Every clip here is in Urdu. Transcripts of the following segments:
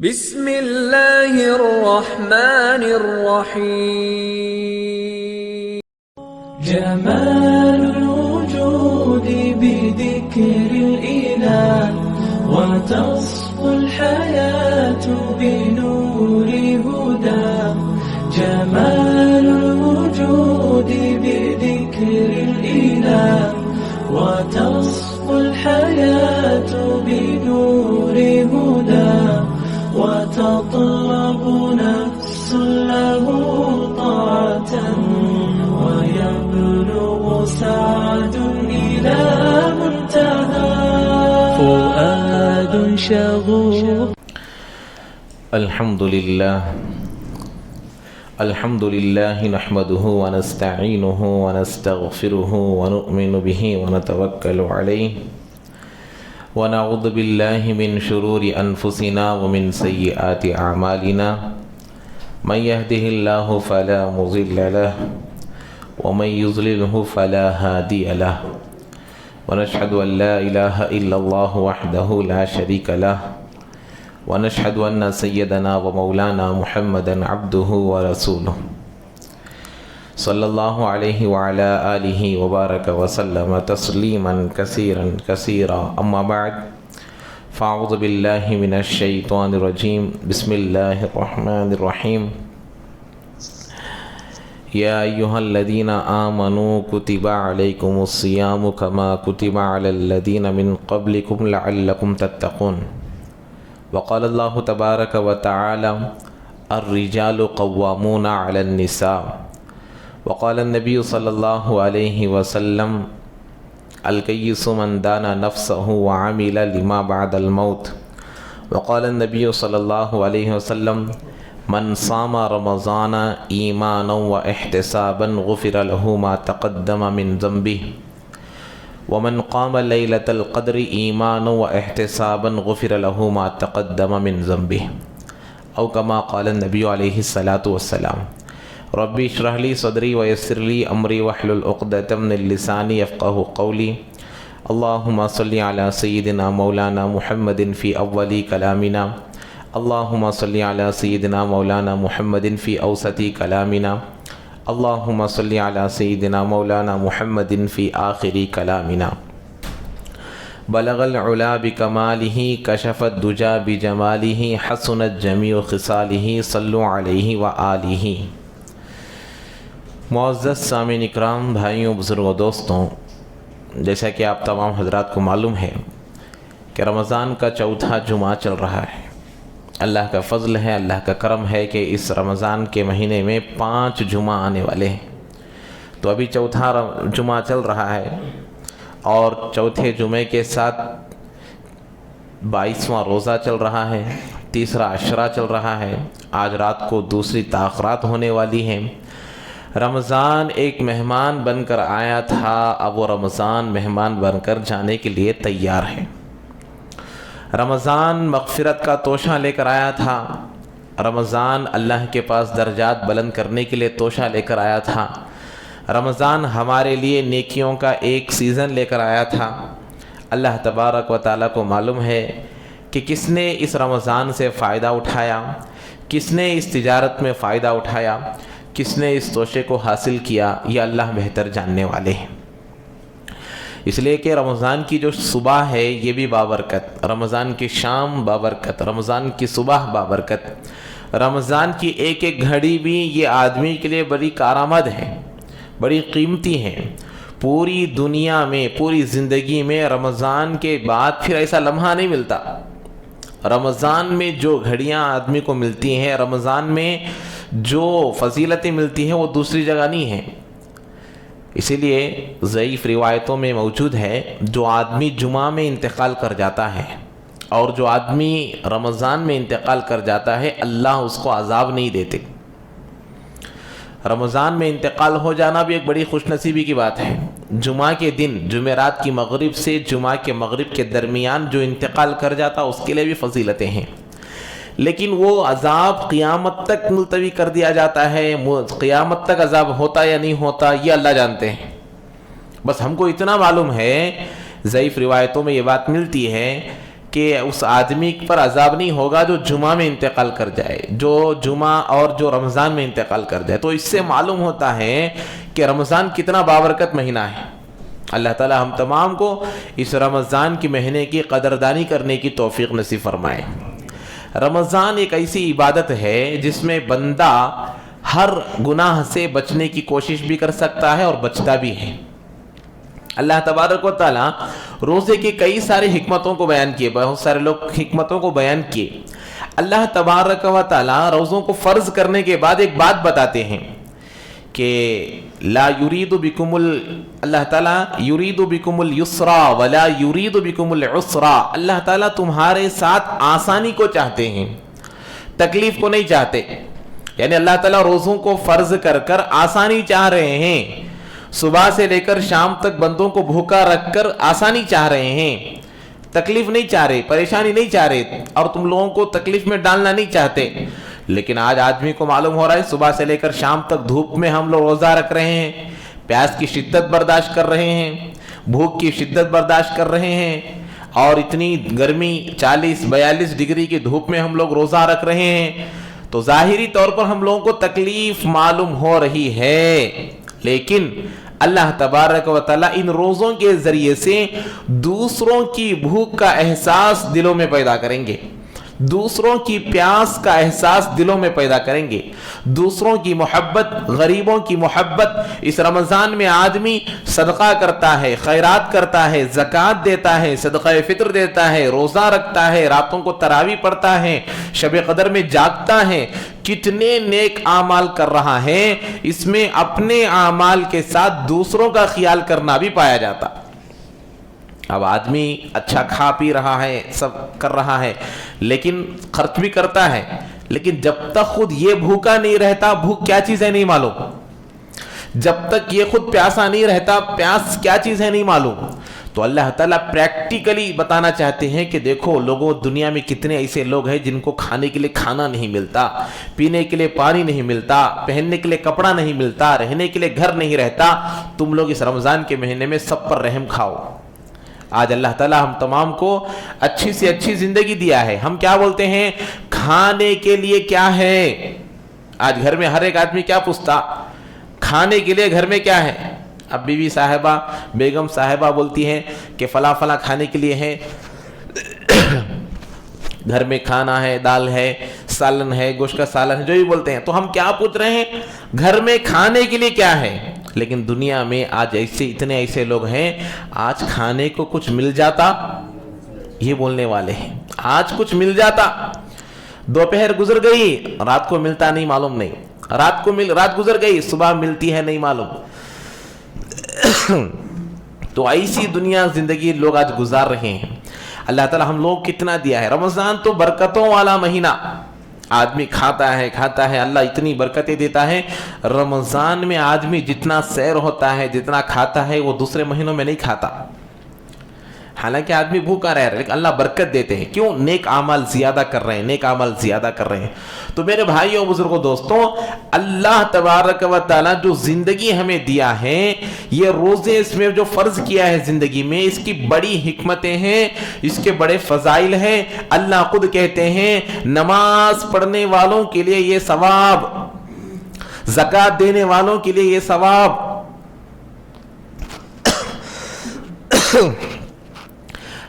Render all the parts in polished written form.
بسم اللہ الرحمن الرحیم جمال الوجود بذكر الإله وتصفو الحياة بنور هدى جمال الوجود بذكر الإله وتصفو الحياة بنور هدى وتطلب نفس له طاعة ويبلغ سعد إلى منتهى فؤاد شغوف. الحمد لله نحمده ونستعينه ونستغفره ونؤمن به ونتوكل عليه ونعوذ بالله من شرور أنفسنا ومن سيئات أعمالنا من يهده الله فلا مضل له ومن يضلله فلا هادي له ونشهد أن لا إله إلا الله وحده لا شريك له ونشهد أن سيدنا ومولانا محمدا عبده ورسوله صلى الله عليه وعلى آله وبارك وسلم تسليما كثيرا كثيرا أما بعد فأعوذ بالله من الشيطان الرجيم بسم الله الرحمن الرحيم يا أيها الذين آمنوا كتب عليكم الصيام كما كتب على الذين من قبلكم لعلكم تتقون وقال الله تبارك وتعالى الرجال قوامون على النساء وقال النبي صلى الله عليه وسلم الكيس من دان نفسه وعمل لما بعد الموت وقال النبي صلى الله عليه وسلم من صام رمضان إيمانا واحتسابا غفر له ما تقدم من ذنبه ومن قام ليلة القدر إيمانا واحتسابا غفر له ما تقدم من ذنبه أو كما قال النبي عليه الصلاة والسلام ربي اشرح لي صدري ويسر لي أمري واحلل عقدة من اللسان يفقهوا قولي اللهم صل على سيدنا مولانا محمد في أول كلامنا اللهم صل على سيدنا مولانا محمد في أوسط كلامنا اللهم صل على سيدنا مولانا محمد في آخر كلامنا بلغ العلا بكماله كشف الدجى بجماله حسنت جميع خصاله صلوا عليه وآله. معزز سامعین اکرام، بھائیوں، بزرگوں، دوستوں، جیسا کہ آپ تمام حضرات کو معلوم ہے کہ رمضان کا چوتھا جمعہ چل رہا ہے. اللہ کا فضل ہے، اللہ کا کرم ہے کہ اس رمضان کے مہینے میں 5 جمعہ آنے والے ہیں. تو ابھی چوتھا جمعہ چل رہا ہے اور چوتھے جمعے کے ساتھ 22واں روزہ چل رہا ہے، تیسرا عشرہ چل رہا ہے، آج رات کو دوسری تاخرات ہونے والی ہیں. رمضان ایک مہمان بن کر آیا تھا، اب وہ رمضان مہمان بن کر جانے کے لیے تیار ہے. رمضان مغفرت کا توشہ لے کر آیا تھا، رمضان اللہ کے پاس درجات بلند کرنے کے لیے توشہ لے کر آیا تھا، رمضان ہمارے لیے نیکیوں کا ایک سیزن لے کر آیا تھا. اللہ تبارک و تعالیٰ کو معلوم ہے کہ کس نے اس رمضان سے فائدہ اٹھایا، کس نے اس تجارت میں فائدہ اٹھایا، کس نے اس توشے کو حاصل کیا، یہ اللہ بہتر جاننے والے ہیں. اس لیے کہ رمضان کی جو صبح ہے یہ بھی بابرکت، رمضان کی شام بابرکت، رمضان کی صبح بابرکت، رمضان کی ایک ایک گھڑی بھی یہ آدمی کے لیے بڑی کارآمد ہے، بڑی قیمتی ہے. پوری دنیا میں، پوری زندگی میں رمضان کے بعد پھر ایسا لمحہ نہیں ملتا. رمضان میں جو گھڑیاں آدمی کو ملتی ہیں، رمضان میں جو فضیلتیں ملتی ہیں، وہ دوسری جگہ نہیں ہیں. اسی لیے ضعیف روایتوں میں موجود ہے جو آدمی جمعہ میں انتقال کر جاتا ہے اور جو آدمی رمضان میں انتقال کر جاتا ہے، اللہ اس کو عذاب نہیں دیتے. رمضان میں انتقال ہو جانا بھی ایک بڑی خوش نصیبی کی بات ہے. جمعہ کے دن، جمعرات کی مغرب سے جمعہ کے مغرب کے درمیان جو انتقال کر جاتا اس کے لیے بھی فضیلتیں ہیں، لیکن وہ عذاب قیامت تک ملتوی کر دیا جاتا ہے. قیامت تک عذاب ہوتا یا نہیں ہوتا یہ اللہ جانتے ہیں. بس ہم کو اتنا معلوم ہے، ضعیف روایتوں میں یہ بات ملتی ہے کہ اس آدمی پر عذاب نہیں ہوگا جو جمعہ میں انتقال کر جائے، جو جمعہ اور جو رمضان میں انتقال کر جائے۔ تو اس سے معلوم ہوتا ہے کہ رمضان کتنا بابرکت مہینہ ہے۔ اللہ تعالی ہم تمام کو اس رمضان کے مہینے کی قدردانی کرنے کی توفیق نصیب فرمائے۔ رمضان ایک ایسی عبادت ہے جس میں بندہ ہر گناہ سے بچنے کی کوشش بھی کر سکتا ہے اور بچتا بھی ہے۔ اللہ تبارک و تعالیٰ روزے کی کئی ساری حکمتوں کو بیان کیے، بہت سارے لوگ حکمتوں کو بیان کیے۔ اللہ تبارک و تعالیٰ روزوں کو فرض کرنے کے بعد ایک بات بتاتے ہیں کہ لا یرید بکم اللہ تعالیٰ یرید بکم اليسرا ولا یرید بکم العسرا، اللہ تعالیٰ تمہارے ساتھ آسانی کو چاہتے ہیں، تکلیف کو نہیں چاہتے۔ یعنی اللہ تعالیٰ روزوں کو فرض کر کر آسانی چاہ رہے ہیں، صبح سے لے کر شام تک بندوں کو بھوکا رکھ کر آسانی چاہ رہے ہیں، تکلیف نہیں چاہ رہے، پریشانی نہیں چاہ رہے، اور تم لوگوں کو تکلیف میں ڈالنا نہیں چاہتے۔ لیکن آج آدمی کو معلوم ہو رہا ہے صبح سے لے کر شام تک دھوپ میں ہم لوگ روزہ رکھ رہے ہیں، پیاس کی شدت برداشت کر رہے ہیں، بھوک کی شدت برداشت کر رہے ہیں، اور اتنی گرمی 40-42 ڈگری کی دھوپ میں ہم لوگ روزہ رکھ رہے ہیں۔ تو ظاہری طور پر ہم لوگوں کو تکلیف معلوم ہو رہی ہے، لیکن اللہ تبارک و تعالیٰ ان روزوں کے ذریعے سے دوسروں کی بھوک کا احساس دلوں میں پیدا کریں گے، دوسروں کی پیاس کا احساس دلوں میں پیدا کریں گے، دوسروں کی محبت، غریبوں کی محبت۔ اس رمضان میں آدمی صدقہ کرتا ہے، خیرات کرتا ہے، زکوٰۃ دیتا ہے، صدقہ فطر دیتا ہے، روزہ رکھتا ہے، راتوں کو تراویح پڑھتا ہے، شب قدر میں جاگتا ہے، کتنے نیک اعمال کر رہا ہے۔ اس میں اپنے اعمال کے ساتھ دوسروں کا خیال کرنا بھی پایا جاتا۔ اب آدمی اچھا کھا پی رہا ہے، سب کر رہا ہے، لیکن خرچ بھی کرتا ہے، لیکن جب تک خود یہ بھوکا نہیں رہتا، بھوک کیا چیز ہے نہیں معلوم، جب تک یہ خود پیاسا نہیں رہتا، پیاس کیا چیز ہے نہیں معلوم۔ تو اللہ تعالیٰ پریکٹیکلی بتانا چاہتے ہیں کہ دیکھو لوگوں، دنیا میں کتنے ایسے لوگ ہیں جن کو کھانے کے لیے کھانا نہیں ملتا، پینے کے لیے پانی نہیں ملتا، پہننے کے لیے کپڑا نہیں ملتا، رہنے کے لیے گھر نہیں رہتا۔ تم لوگ اس رمضان کے مہینے میں سب پر رحم کھاؤ۔ آج اللہ تعالیٰ ہم تمام کو اچھی سے اچھی زندگی دیا ہے، ہم کیا بولتے ہیں کھانے کے لیے کیا ہے؟ آج گھر میں ہر ایک آدمی کیا پوچھتا کھانے کے لیے گھر میں کیا ہے؟ اب بیوی صاحبہ، بیگم صاحبہ بولتی ہیں کہ فلاں فلاں کھانے کے لیے ہے، گھر میں کھانا ہے، دال ہے، سالن ہے، گوشت کا سالن ہے، جو بھی بولتے ہیں۔ تو ہم کیا پوچھ رہے ہیں گھر میں کھانے کے لیے کیا ہے؟ لیکن دنیا میں آج اتنے ایسے لوگ ہیں، آج کھانے کو کچھ مل جاتا، یہ بولنے والے ہیں، آج کچھ مل جاتا، دوپہر گزر گئی، رات کو ملتا نہیں معلوم نہیں، رات گزر گئی، صبح ملتی ہے نہیں معلوم۔ تو ایسی دنیا زندگی لوگ آج گزار رہے ہیں۔ اللہ تعالیٰ ہم لوگ کتنا دیا ہے۔ رمضان تو برکتوں والا مہینہ، آدمی کھاتا ہے، اللہ اتنی برکتیں دیتا ہے۔ رمضان میں آدمی جتنا سیر ہوتا ہے، جتنا کھاتا ہے، وہ دوسرے مہینوں میں نہیں کھاتا۔ حالانکہ آدمی بھوکا رہ رہا ہے، لیکن اللہ برکت دیتے ہیں، کیوں؟ نیک اعمال زیادہ کر رہے ہیں۔ تو میرے بھائیوں، بزرگوں، دوستوں، اللہ تبارک و تعالیٰ جو زندگی ہمیں دیا ہے، یہ روزے اس میں جو فرض کیا ہے زندگی میں، اس کی بڑی حکمتیں ہیں، اس کے بڑے فضائل ہیں۔ اللہ خود کہتے ہیں نماز پڑھنے والوں کے لیے یہ ثواب، زکوٰۃ دینے والوں کے لیے یہ ثواب،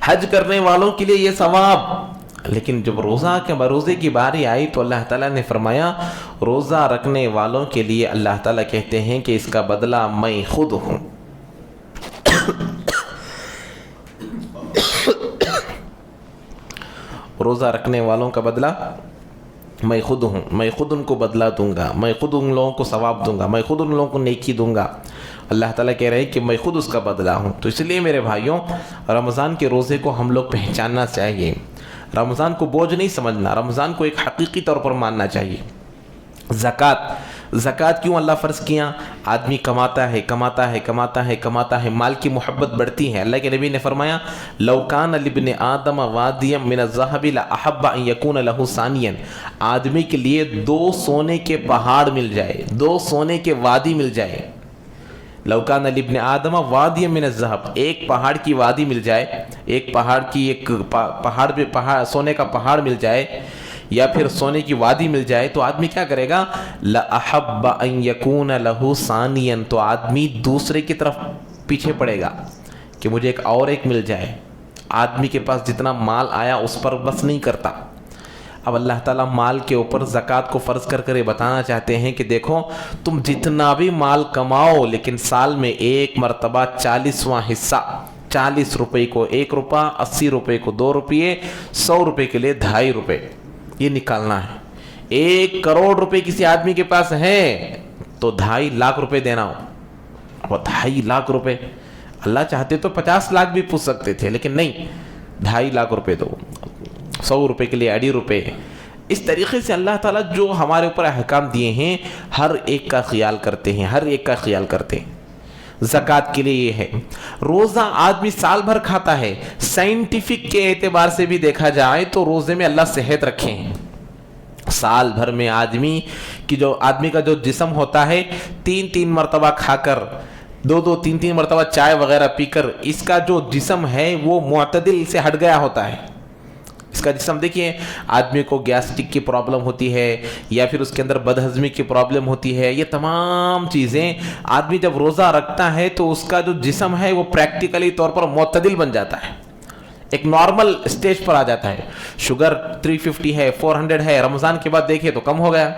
حج کرنے والوں کے لیے یہ ثواب۔ لیکن جب روزے کی باری آئی تو اللہ تعالیٰ نے فرمایا روزہ رکھنے والوں کے لیے اللہ تعالیٰ کہتے ہیں کہ اس کا بدلہ میں خود ہوں۔ روزہ رکھنے والوں کا بدلہ میں خود ہوں، میں خود ان کو بدلہ دوں گا، میں خود ان لوگوں کو ثواب دوں گا، میں خود ان لوگوں کو نیکی دوں گا۔ اللہ تعالیٰ کہہ رہے ہیں کہ میں خود اس کا بدلہ ہوں۔ تو اس لیے میرے بھائیوں، رمضان کے روزے کو ہم لوگ پہچاننا چاہیے، رمضان کو بوجھ نہیں سمجھنا، رمضان کو ایک حقیقی طور پر ماننا چاہیے۔ زکوٰۃ کیوں اللہ فرض کیا؟ آدمی کماتا ہے، مال کی محبت بڑھتی ہے۔ اللہ کے نبی نے فرمایا لو کان لابن آدم وادیا من الذهب لاحب ان يكون له ثانیا، آدمی کے لیے 2 سونے کے پہاڑ مل جائے، 2 سونے کے وادی مل جائے، لو کان لابن آدم وادی من الذهب، ایک پہاڑ کی وادی مل جائے، ایک پہاڑ پہ سونے کا پہاڑ مل جائے یا پھر سونے کی وادی مل جائے تو آدمی کیا کرے گا؟ لأحب ان یکون لہ ثانیا، تو آدمی دوسرے کی طرف پیچھے پڑے گا کہ مجھے ایک مل جائے۔ آدمی کے پاس جتنا مال آیا اس پر بس نہیں کرتا۔ اب اللہ تعالیٰ مال کے اوپر زکوٰۃ کو فرض کر کر یہ بتانا چاہتے ہیں کہ دیکھو تم جتنا بھی مال کماؤ لیکن سال میں ایک مرتبہ 40واں حصہ، 40 روپے کو 1 روپیہ، 80 روپے کو 2 روپے، 100 روپے کے لیے 2.5 روپے یہ نکالنا ہے۔ 1 کروڑ روپے کسی آدمی کے پاس ہے تو 2.5 لاکھ روپے دینا ہو، اور 2.5 لاکھ روپے اللہ چاہتے تو 50 لاکھ بھی پوچھ سکتے تھے، لیکن نہیں، 2.5 لاکھ روپے دو، 100 روپے کے لیے 2.5 روپے۔ اس طریقے سے اللہ تعالیٰ جو ہمارے اوپر احکام دیے ہیں ہر ایک کا خیال کرتے ہیں، ہر ایک کا خیال کرتے ہیں۔ زکوٰۃ کے لیے یہ ہے، روزہ آدمی سال بھر کھاتا ہے، سائنٹیفک کے اعتبار سے بھی دیکھا جائے تو روزے میں اللہ صحت رکھے ہیں۔ سال بھر میں آدمی کا جو جسم ہوتا ہے 3 مرتبہ کھا کر، 2 3 مرتبہ چائے وغیرہ پی کر، اس کا جو جسم ہے وہ معتدل سے ہٹ گیا ہوتا ہے۔ اس کا جسم دیکھیے، آدمی کو گیسٹرک کی پرابلم ہوتی ہے یا پھر اس کے اندر بدہضمی کی پرابلم ہوتی ہے، یہ تمام چیزیں آدمی جب روزہ رکھتا ہے تو اس کا جو جسم ہے وہ پریکٹیکلی طور پر معتدل بن جاتا ہے، ایک نارمل سٹیج پر آ جاتا ہے۔ شوگر 350 ہے، 400 ہے، رمضان کے بعد دیکھیں تو کم ہو گیا،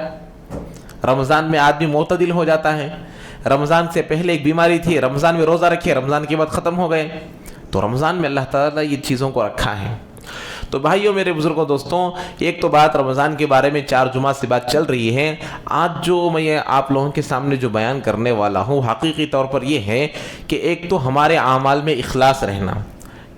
رمضان میں آدمی معتدل ہو جاتا ہے۔ رمضان سے پہلے ایک بیماری تھی، رمضان میں روزہ رکھے، رمضان کے بعد ختم ہو گئے۔ تو رمضان میں اللہ تعالیٰ یہ چیزوں کو رکھا ہے۔ تو بھائیوں، میرے بزرگوں، دوستوں، ایک تو بات رمضان کے بارے میں 4 جمعہ سے بات چل رہی ہے۔ آج جو میں آپ لوگوں کے سامنے جو بیان کرنے والا ہوں حقیقی طور پر یہ ہے کہ ایک تو ہمارے اعمال میں اخلاص رہنا،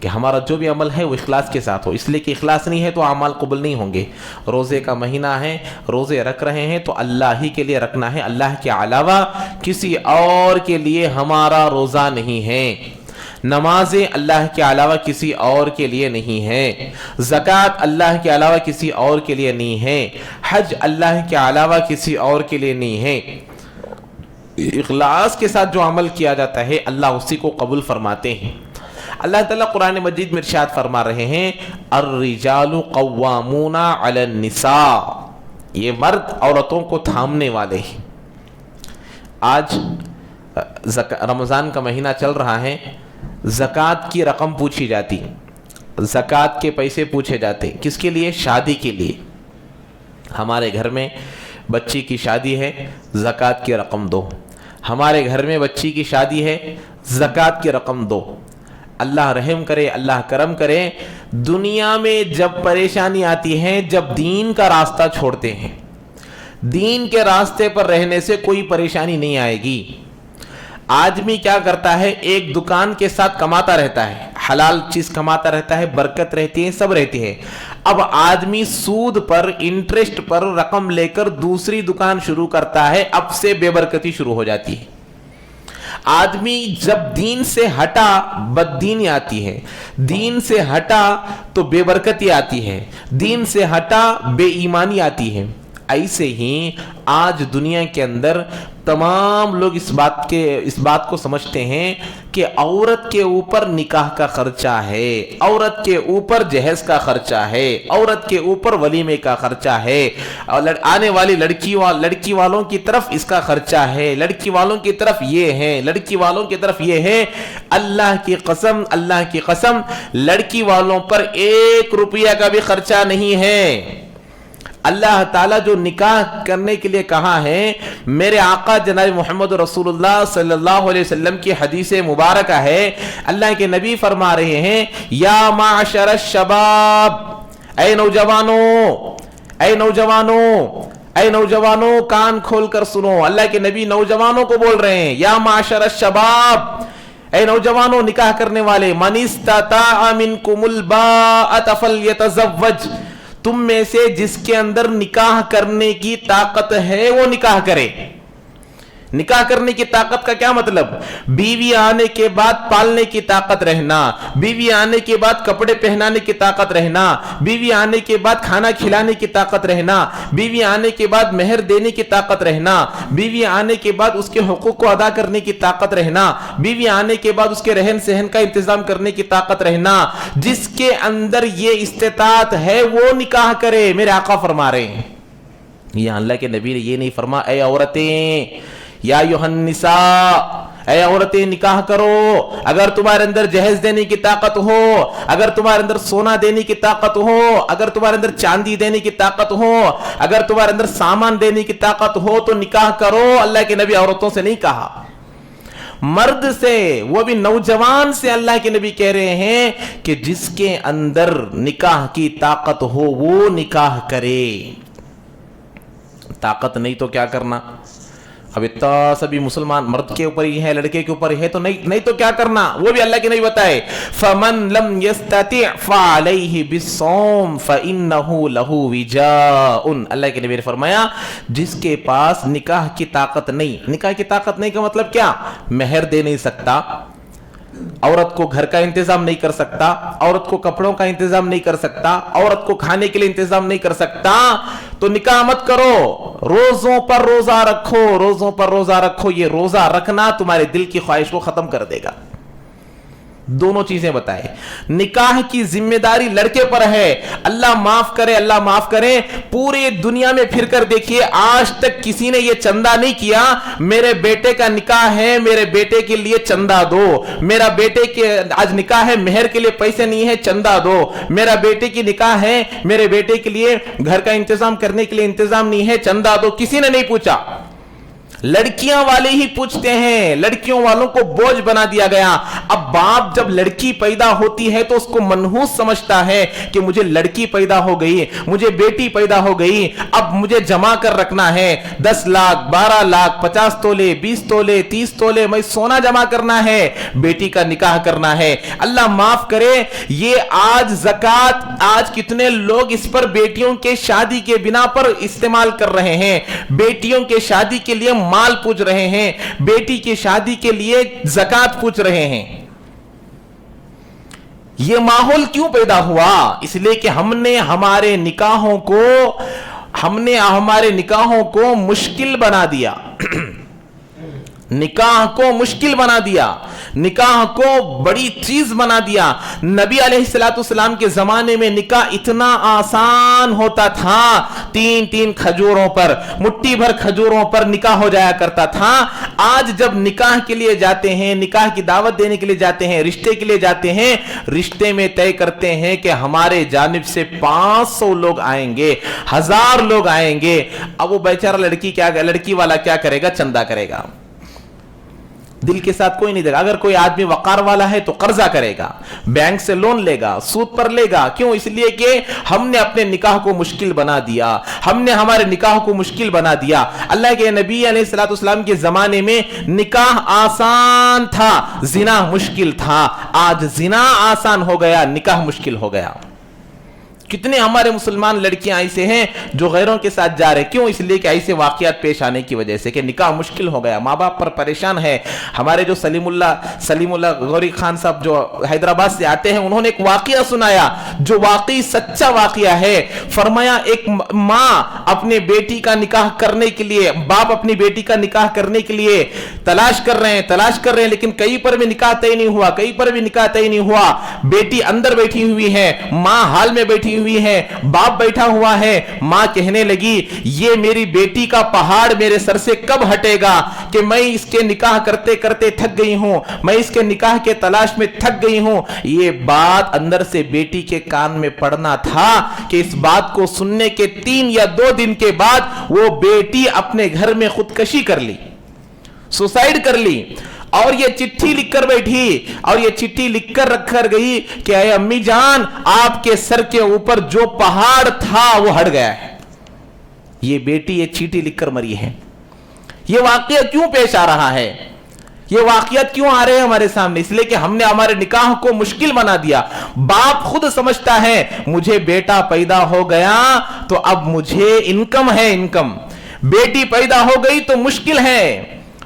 کہ ہمارا جو بھی عمل ہے وہ اخلاص کے ساتھ ہو، اس لیے کہ اخلاص نہیں ہے تو اعمال قبول نہیں ہوں گے۔ روزے کا مہینہ ہے، روزے رکھ رہے ہیں تو اللہ ہی کے لیے رکھنا ہے، اللہ کے علاوہ کسی اور کے لیے ہمارا روزہ نہیں ہے۔ نمازیں اللہ کے علاوہ کسی اور کے لیے نہیں ہے، زکوٰۃ اللہ کے علاوہ کسی اور کے لیے نہیں ہے، حج اللہ کے علاوہ کسی اور کے لیے نہیں ہے۔ اخلاص کے ساتھ جو عمل کیا جاتا ہے اللہ اسی کو قبول فرماتے ہیں۔ اللہ تعالیٰ قرآن مجید میں ارشاد فرما رہے ہیں، الرجال قوامون علی النساء، یہ مرد عورتوں کو تھامنے والے ہیں۔ آج رمضان کا مہینہ چل رہا ہے، زکوٰۃ کی رقم پوچھی جاتی، زکوٰۃ کے پیسے پوچھے جاتے، کس کے لیے؟ شادی کے لیے۔ ہمارے گھر میں بچی کی شادی ہے، زکوٰۃ کی رقم دو۔ ہمارے گھر میں بچی کی شادی ہے، زکوٰۃ کی رقم دو۔ اللہ رحم کرے، اللہ کرم کرے، دنیا میں جب پریشانی آتی ہے، جب دین کا راستہ چھوڑتے ہیں، دین کے راستے پر رہنے سے کوئی پریشانی نہیں آئے گی۔ آدمی کیا کرتا ہے؟ ایک دکان کے ساتھ کماتا رہتا ہے، حلال چیز کماتا رہتا ہے، برکت رہتی ہے، سب رہتی ہے۔ اب آدمی سود پر، انٹرسٹ پر رقم لے کر دوسری دکان شروع کرتا ہے، اب سے بے برکتی شروع ہو جاتی ہے۔ آدمی جب دین سے ہٹا بددینی آتی ہے، دین سے ہٹا تو بے برکتی آتی ہے، دین سے ہٹا بے ایمانی آتی ہے۔ ایسے ہی آج دنیا کے اندر تمام لوگ اس بات کو سمجھتے ہیں کہ عورت کے اوپر نکاح کا خرچہ ہے، عورت کے اوپر جہیز کا خرچہ ہے، عورت کے اوپر ولیمے کا خرچہ ہے، اور آنے والی لڑکی والوں کی طرف اس کا خرچہ ہے، لڑکی والوں کی طرف یہ ہے، لڑکی والوں کی طرف یہ ہے۔ اللہ کی قسم، اللہ کی قسم، لڑکی والوں پر 1 روپیہ کا بھی خرچہ نہیں ہے۔ اللہ تعالیٰ جو نکاح کرنے کے لیے کہا ہے، میرے آقا جناب محمد رسول اللہ صلی اللہ علیہ وسلم کی حدیث مبارکہ ہے، اللہ کے نبی فرما رہے ہیں، یا معشر الشباب، اے نوجوانوں کان کھول کر سنو، اللہ کے نبی نوجوانوں کو بول رہے ہیں، یا معشر الشباب، اے نوجوانوں نکاح کرنے والے، من استطاع منکم الباءۃ فلیتزوج، تم میں سے جس کے اندر نکاح کرنے کی طاقت ہے وہ نکاح کرے۔ نکاح کرنے کی طاقت کا کیا مطلب؟ بیوی آنے کے بعد پالنے کی طاقت رہنا، بیوی آنے کے بعد کپڑے پہنانے کی طاقت رہنا، بیوی آنے کے بعد کھانا کھلانے کی طاقت رہنا، بیوی آنے کے بعد مہر دینے کی طاقت رہنا، بیوی آنے کے بعد اس کے حقوق کو ادا کرنے کی طاقت رہنا، بیوی آنے کے بعد اس کے رہن سہن کا انتظام کرنے کی طاقت رہنا۔ جس کے اندر یہ استطاعت ہے وہ نکاح کرے، میرے آقا فرما رہے ہیں۔ یہاں اللہ کے نبی نے یہ نہیں فرما اے عورتیں، یا ایھا النساء، اے عورتیں نکاح کرو، اگر تمہارے اندر جہیز دینے کی طاقت ہو، اگر تمہارے اندر سونا دینے کی طاقت ہو، اگر تمہارے اندر چاندی دینے کی طاقت ہو، اگر تمہارے اندر سامان دینے کی طاقت ہو تو نکاح کرو۔ اللہ کے نبی عورتوں سے نہیں کہا، مرد سے، وہ بھی نوجوان سے اللہ کے نبی کہہ رہے ہیں کہ جس کے اندر نکاح کی طاقت ہو وہ نکاح کرے۔ طاقت نہیں تو کیا کرنا؟ اب اتنا سبھی مسلمان مرد کے اوپر ہی ہے، لڑکے کے اوپر ہے، تو نہیں تو کیا کرنا؟ وہ بھی اللہ کے نبی بتائے فَمَن لَمْ يَسْتَطِعْ فَعَلَيْهِ بِالصَّوْمِ فَإِنَّهُ لَهُ وِجَاءٌ۔ اللہ کے نبی نے فرمایا جس کے پاس نکاح کی طاقت نہیں، نکاح کی طاقت نہیں کا مطلب کیا؟ مہر دے نہیں سکتا، عورت کو گھر کا انتظام نہیں کر سکتا، عورت کو کپڑوں کا انتظام نہیں کر سکتا، عورت کو کھانے کے لیے انتظام نہیں کر سکتا، تو نکاح مت کرو۔ روزوں پر روزہ رکھو، روزوں پر روزہ رکھو۔ یہ روزہ رکھنا تمہارے دل کی خواہش کو ختم کر دے گا۔ دونوں چیزیں بتائے۔ نکاح کی ذمہ داری لڑکے پر ہے۔ اللہ معاف کرے، اللہ معاف کرے، پوری دنیا میں پھر کر دیکھیے آج تک کسی نے یہ چندہ نہیں کیا میرے بیٹے کا نکاح ہے، میرے بیٹے کے لیے چندہ دو، میرا بیٹے کے آج نکاح ہے، مہر کے لیے پیسے نہیں ہے، چندہ دو، میرا بیٹے کی نکاح ہے، میرے بیٹے کے لیے گھر کا انتظام کرنے کے لیے انتظام نہیں ہے، چندہ دو۔ کسی نے نہیں پوچھا، لڑکیاں والے ہی پوچھتے ہیں، لڑکیوں والوں کو بوجھ بنا دیا گیا۔ اب باپ جب لڑکی پیدا ہوتی ہے تو اس کو منحوس سمجھتا ہے کہ مجھے لڑکی پیدا ہو گئی، مجھے بیٹی پیدا ہو گئی، اب مجھے جمع کر رکھنا ہے 10 لاکھ 12 لاکھ 50 تولے 20 تولے 30 تولے میں سونا جمع کرنا ہے، بیٹی کا نکاح کرنا ہے۔ اللہ معاف کرے، یہ آج زکوٰۃ آج کتنے لوگ اس پر بیٹیوں کے شادی کے بنا پر استعمال کر رہے ہیں، بیٹیوں کے شادی کے لیے مال پوچھ رہے ہیں، بیٹی کی شادی کے لیے زکوٰۃ پوچھ رہے ہیں۔ یہ ماحول کیوں پیدا ہوا؟ اس لیے کہ ہم نے ہمارے نکاحوں کو مشکل بنا دیا، نکاح کو مشکل بنا دیا، نکاح کو بڑی چیز بنا دیا۔ نبی علیہ السلام کے زمانے میں نکاح اتنا آسان ہوتا تھا، 3 کھجوروں پر، مٹھی بھر کھجوروں پر نکاح ہو جایا کرتا تھا۔ آج جب نکاح کے لیے جاتے ہیں، نکاح کی دعوت دینے کے لیے جاتے ہیں، رشتے کے لیے جاتے ہیں، رشتے میں طے کرتے ہیں کہ ہمارے جانب سے 500 لوگ آئیں گے، 1000 لوگ آئیں گے۔ اب وہ بیچارہ لڑکی والا کیا کرے گا؟ چندہ کرے گا، دل کے ساتھ کوئی نہیں دے گا۔ اگر کوئی آدمی وقار والا ہے تو قرضہ کرے گا، بینک سے لون لے گا، سود پر لے گا۔ کیوں؟ اس لیے کہ ہم نے اپنے نکاح کو مشکل بنا دیا، ہم نے ہمارے نکاح کو مشکل بنا دیا۔ اللہ کے نبی علیہ السلام کے زمانے میں نکاح آسان تھا، زنا مشکل تھا۔ آج زنا آسان ہو گیا، نکاح مشکل ہو گیا۔ کتنے ہمارے مسلمان لڑکیاں ایسے ہیں جو غیروں کے ساتھ جا رہے، کیوں؟ اس لیے کہ ایسے واقعات پیش آنے کی وجہ سے کہ نکاح مشکل ہو گیا، ماں باپ پر پریشان ہے۔ ہمارے جو سلیم اللہ غوری خان صاحب جو حیدرآباد سے آتے ہیں، انہوں نے ایک واقعہ سنایا جو واقعی سچا واقعہ ہے۔ فرمایا ایک ماں اپنے بیٹی کا نکاح کرنے کے لیے، باپ اپنی بیٹی کا نکاح کرنے کے لیے تلاش کر رہے ہیں، لیکن کہیں پر بھی نکاح طے نہیں ہوا، بیٹی اندر بیٹھی ہوئی ہے، ماں حال میں بیٹھی ہوئی ہے، باپ بیٹھا ہوا ہے۔ ماں کہنے لگی یہ میری بیٹی کا پہاڑ میرے سر سے کب ہٹے گا کہ میں اس کے نکاح کرتے کرتے تھک گئی ہوں، میں اس کے نکاح کے تلاش میں تھک گئی ہوں۔ یہ بات اندر سے بیٹی کے کان میں پڑنا تھا کہ اس بات کو سننے کے 3 یا 2 دن کے بعد وہ بیٹی اپنے گھر میں خودکشی کر لی، سوسائیڈ کر لی، اور یہ چٹھی لکھ کر بیٹھی، اور یہ چٹھی لکھ کر رکھ کر گئی کہ اے امی جان، آپ کے سر کے اوپر جو پہاڑ تھا وہ ہٹ گیا ہے۔ یہ بیٹی یہ چٹھی لکھ کر مری ہے۔ یہ واقعہ کیوں پیش آ رہا ہے؟ یہ واقعات کیوں آ رہے ہیں ہمارے سامنے؟ اس لیے کہ ہم نے ہمارے نکاح کو مشکل بنا دیا۔ باپ خود سمجھتا ہے مجھے بیٹا پیدا ہو گیا تو اب مجھے انکم ہے، انکم، بیٹی پیدا ہو گئی تو مشکل ہے،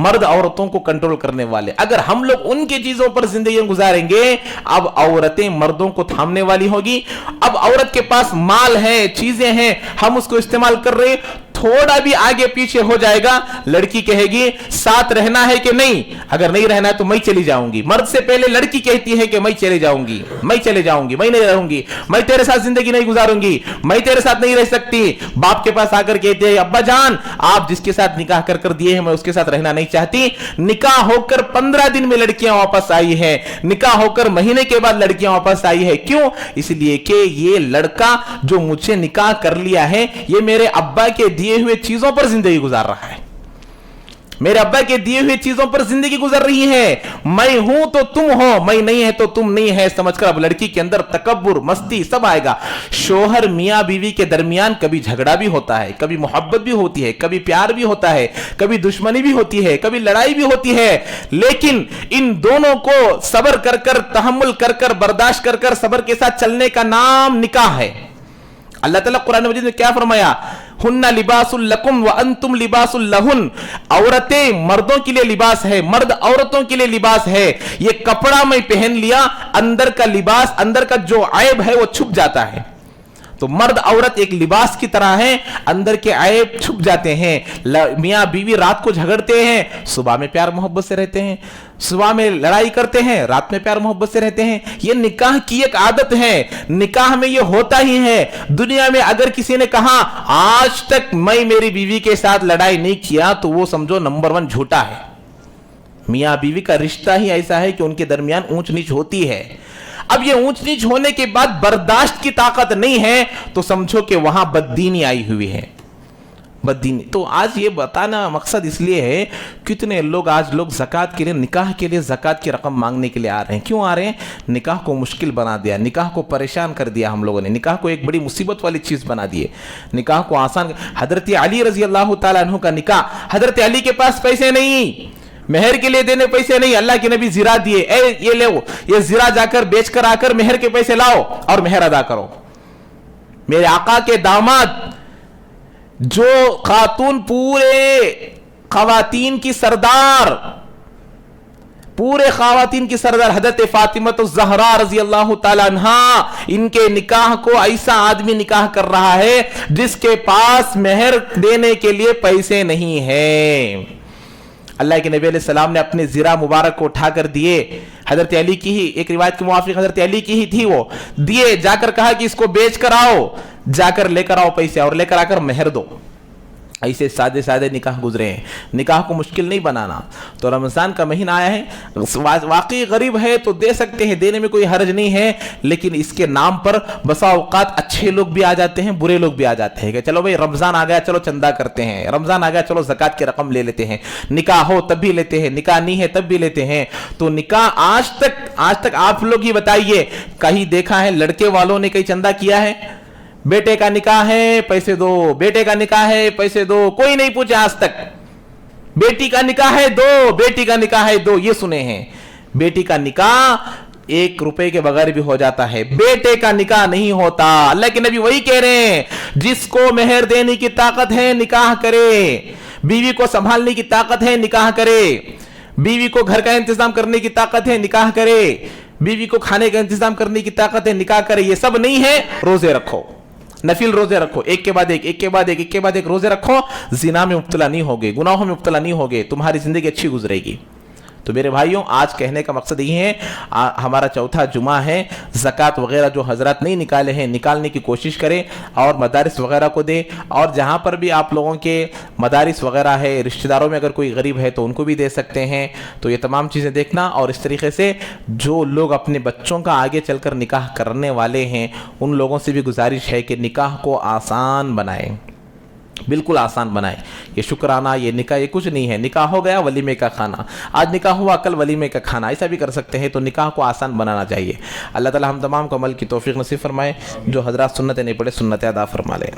مرد عورتوں کو کنٹرول کرنے والے. اگر ہم لوگ ان کی چیزوں پر زندگی گزاریں گے, اب عورتیں مردوں کو تھامنے والی ہوگی. اب عورت کے پاس مال ہے, چیزیں ہیں, ہم اس کو استعمال کر رہے, تھوڑا بھی آگے پیچھے ہو جائے گا, لڑکی کہے گی ساتھ رہنا ہے کہ نہیں, اگر نہیں رہنا ہے تو میں چلی جاؤں گی. مرد سے پہلے لڑکی کہتی ہے کہ میں چلے جاؤں گی, میں نہیں رہوں گی, میں تیرے ساتھ زندگی نہیں گزاروں گی, میں تیرے ساتھ نہیں رہ سکتی. باپ کے پاس آ کر کہتے ہیں ابا جان آپ جس کے ساتھ نکاح کر دیے ہیں میں اس کے ساتھ رہنا نہیں چاہتی. نکاح ہو کر 15 دن میں لڑکیاں واپس آئی ہیں, نکاح ہو کر مہینے کے بعد لڑکیاں واپس آئی ہے. کیوں؟ اس لیے کہ یہ لڑکا جو مجھ سے نکاح کر لیا ہے یہ میرے ابا کے دیے ہوئے چیزوں پر زندگی گزار رہا ہے, میرے ابا کے دیے ہوئے چیزوں پر زندگی گزر رہی ہے. میں ہوں تو تم ہو, میں نہیں ہے تو تم نہیں ہے سمجھ کر اب لڑکی کے اندر تکبر, مستی سب آئے گا. شوہر میاں بیوی کے درمیان کبھی جھگڑا بھی ہوتا ہے, کبھی محبت بھی ہوتی ہے, کبھی پیار بھی ہوتا ہے, کبھی دشمنی بھی ہوتی ہے, کبھی لڑائی بھی ہوتی ہے, لیکن ان دونوں کو صبر کر تحمل کر برداشت کر صبر کے ساتھ چلنے کا نام نکاح ہے. اللہ تعالیٰ قرآن مجید میں کیا فرمایا؟ ہن لباس لکم وانتم لباس لہن. عورتیں مردوں کے لیے لباس ہے, مرد عورتوں کے لیے لباس ہے. یہ کپڑا میں پہن لیا, اندر کا لباس, اندر کا جو عیب ہے وہ چھپ جاتا ہے. تو مرد عورت ایک لباس کی طرح ہیں, اندر کے عیب چھپ جاتے ہیں. میاں بیوی رات کو جھگڑتے ہیں, صبح میں پیار محبت سے رہتے ہیں, صبح میں لڑائی کرتے ہیں, رات میں پیار محبت سے رہتے ہیں. یہ نکاح کی ایک عادت ہے, نکاح میں یہ ہوتا ہی ہے. دنیا میں اگر کسی نے کہا آج تک میں میری بیوی کے ساتھ لڑائی نہیں کیا تو وہ سمجھو نمبر 1 جھوٹا ہے. میاں بیوی کا رشتہ ہی ایسا ہے کہ ان کے درمیان اونچ نیچ ہوتی ہے. اب یہ اونچ نیچ ہونے کے بعد برداشت کی طاقت نہیں ہے تو سمجھو کہ وہاں بددینی آئی ہوئی ہے, بددینی. تو آج یہ بتانا مقصد اس لیے ہے, کتنے لوگ آج زکوٰۃ کے لیے, نکاح کے لیے زکوٰۃ کی رقم مانگنے کے لیے آ رہے ہیں. کیوں آ رہے ہیں؟ نکاح کو مشکل بنا دیا, نکاح کو پریشان کر دیا ہم لوگوں نے, نکاح کو ایک بڑی مصیبت والی چیز بنا دیے, نکاح کو آسان. حضرت علی رضی اللہ تعالیٰ عنہ کا نکاح, حضرت علی کے پاس پیسے نہیں, مہر کے لیے دینے پیسے نہیں, اللہ کے نبی زرا دیے, اے یہ لو, یہ زرا جا کر بیچ کر آ کر مہر کے پیسے لاؤ اور مہر ادا کرو. میرے آقا کے داماد جو خاتون, پورے خواتین کی سردار, پورے خواتین کی سردار حضرت فاطمہ الزہرا رضی اللہ تعالیٰ عنہا, ان کے نکاح کو ایسا آدمی نکاح کر رہا ہے جس کے پاس مہر دینے کے لیے پیسے نہیں ہیں. اللہ کے نبی علیہ السلام نے اپنے زرا مبارک کو اٹھا کر دیے, حضرت علی کی ہی, ایک روایت کے موافق حضرت علی کی ہی تھی, وہ دیے, جا کر کہا کہ اس کو بیچ کر آؤ, جا کر لے کر آؤ پیسے اور لے کر آ کر مہر دو. ایسے سادے نکاح گزرے ہیں. نکاح کو مشکل نہیں بنانا. تو رمضان کا مہینہ آیا ہے, واقعی غریب ہے تو دے سکتے ہیں, دینے میں کوئی حرج نہیں ہے, لیکن اس کے نام پر بسا اوقات اچھے لوگ بھی آ جاتے ہیں, برے لوگ بھی آ جاتے ہیں کہ چلو بھائی رمضان آ گیا, چلو چندہ کرتے ہیں, رمضان آ گیا, چلو زکوٰۃ کی رقم لے لیتے ہیں, نکاح ہو تب بھی لیتے ہیں, نکاح نہیں ہے تب بھی لیتے ہیں. تو نکاح آج تک آپ لوگ ہی بتائیے, کہیں دیکھا ہے لڑکے والوں نے کہیں چندہ کیا ہے؟ بیٹے کا نکاح ہے پیسے دو, بیٹے کا نکاح ہے پیسے دو, کوئی نہیں پوچھا آج تک. بیٹی کا نکاح ہے دو, بیٹی کا نکاح ہے دو, یہ سنے ہیں. بیٹی کا نکاح 1 روپے کے بغیر بھی ہو جاتا ہے, بیٹے کا نکاح نہیں ہوتا. اللہ کے نبی وہی کہہ رہے ہیں, جس کو مہر دینے کی طاقت ہے نکاح کرے, بیوی کو سنبھالنے کی طاقت ہے نکاح کرے, بیوی کو گھر کا انتظام کرنے کی طاقت ہے نکاح کرے, بیوی کو کھانے کا انتظام کرنے کی طاقت ہے نکاح کرے. یہ سب نہیں ہے, روزے رکھو, نفل روزے رکھو, ایک کے بعد ایک روزے رکھو, زنا میں مبتلا نہیں ہوگے, گناہوں میں مبتلا نہیں ہوگے, تمہاری زندگی اچھی گزرے گی. تو میرے بھائیوں, آج کہنے کا مقصد یہ ہے, ہمارا چوتھا جمعہ ہے, زکوٰۃ وغیرہ جو حضرات نہیں نکالے ہیں نکالنے کی کوشش کریں اور مدارس وغیرہ کو دیں, اور جہاں پر بھی آپ لوگوں کے مدارس وغیرہ ہے, رشتہ داروں میں اگر کوئی غریب ہے تو ان کو بھی دے سکتے ہیں. تو یہ تمام چیزیں دیکھنا, اور اس طریقے سے جو لوگ اپنے بچوں کا آگے چل کر نکاح کرنے والے ہیں ان لوگوں سے بھی گزارش ہے کہ نکاح کو آسان بنائیں, بالکل آسان بنائے. یہ شکرانہ, یہ نکاح, یہ کچھ نہیں ہے. نکاح ہو گیا ولیمے کا کھانا, آج نکاح ہوا کل ولیمے کا کھانا, ایسا بھی کر سکتے ہیں. تو نکاح کو آسان بنانا چاہیے. اللہ تعالی ہم تمام کو عمل کی توفیق نصیب فرمائے. جو حضرات سنتیں نہیں پڑھے سنتیں ادا فرما لیں.